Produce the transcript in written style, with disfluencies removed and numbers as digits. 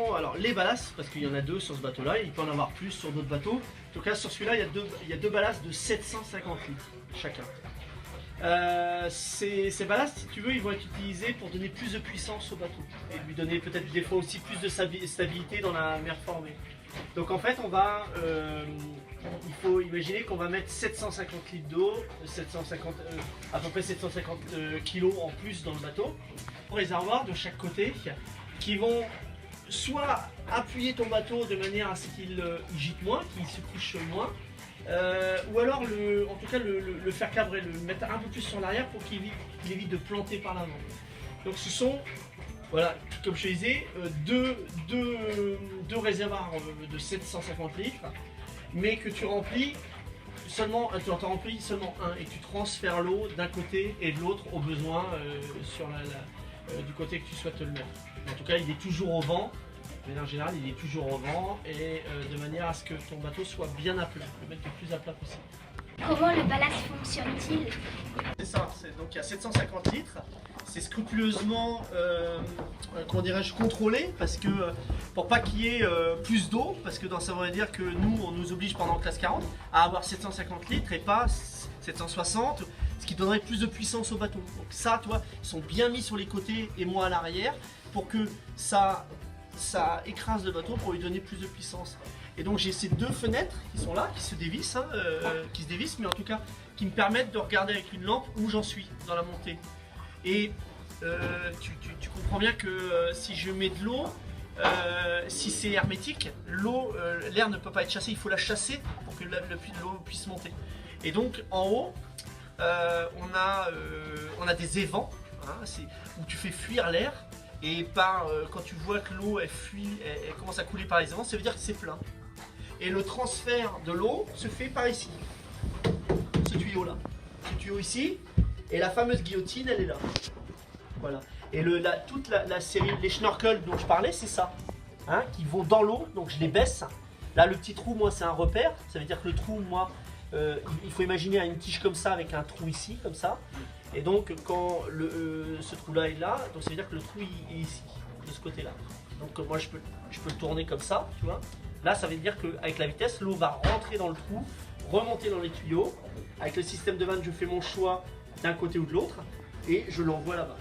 sont alors les ballasts, parce qu'il y en a deux sur ce bateau-là, il peut en avoir plus sur d'autres bateaux. En tout cas, sur celui-là, il y a deux ballasts de 750 litres chacun. Ces ballasts, si tu veux, ils vont être utilisés pour donner plus de puissance au bateau et lui donner peut-être des fois aussi plus de stabilité dans la mer formée. Donc en fait, il faut imaginer qu'on va mettre 750 litres d'eau, à peu près 750 kilos en plus dans le bateau, au réservoir de chaque côté, qui vont soit appuyer ton bateau de manière à ce qu'il gîte moins, qu'il se couche moins, ou alors en tout cas le faire cabrer, le mettre un peu plus sur l'arrière pour qu'il évite de planter par l'avant. Donc ce sont, voilà, comme je te disais, deux réservoirs de 750 litres, mais que tu remplis seulement, tu en remplis seulement un et tu transfères l'eau d'un côté et de l'autre au besoin du côté que tu souhaites le mettre. En tout cas, il est toujours au vent. Mais en général, il est toujours au vent et de manière à ce que ton bateau soit bien à plat, le mettre le plus à plat possible. Comment le ballast fonctionne-t-il? C'est ça, donc il y a 750 litres, c'est scrupuleusement comment dirais-je, contrôlé parce que pour pas qu'il y ait plus d'eau, parce que ça veut dire que nous, on nous oblige pendant classe 40 à avoir 750 litres et pas 760, ce qui donnerait plus de puissance au bateau. Donc ça, toi, ils sont bien mis sur les côtés et moi à l'arrière pour que ça écrase le bateau pour lui donner plus de puissance. Et donc j'ai ces deux fenêtres qui sont là, qui se dévissent, mais en tout cas qui me permettent de regarder avec une lampe où j'en suis dans la montée. Et tu comprends bien que si je mets de l'eau, si c'est hermétique, l'air ne peut pas être chassé, il faut la chasser pour que l'eau puisse monter. Et donc en haut, on a des évents, hein, où tu fais fuir l'air. Et quand tu vois que l'eau elle commence à couler par les évents, ça veut dire que c'est plein. Et le transfert de l'eau se fait par ici. Ce tuyau là. Ce tuyau ici. Et la fameuse guillotine, elle est là. Voilà. Et toute la série, les schnorkels dont je parlais, c'est ça. Hein, qui vont dans l'eau, donc je les baisse. Là, le petit trou, moi, c'est un repère. Ça veut dire que le trou, moi, il faut imaginer une tige comme ça, avec un trou ici, comme ça. Et donc quand ce trou là est là, donc ça veut dire que le trou est ici, de ce côté là. Donc moi je peux le tourner comme ça, tu vois. Là ça veut dire qu'avec la vitesse, l'eau va rentrer dans le trou, remonter dans les tuyaux. Avec le système de vanne, je fais mon choix d'un côté ou de l'autre et je l'envoie là-bas.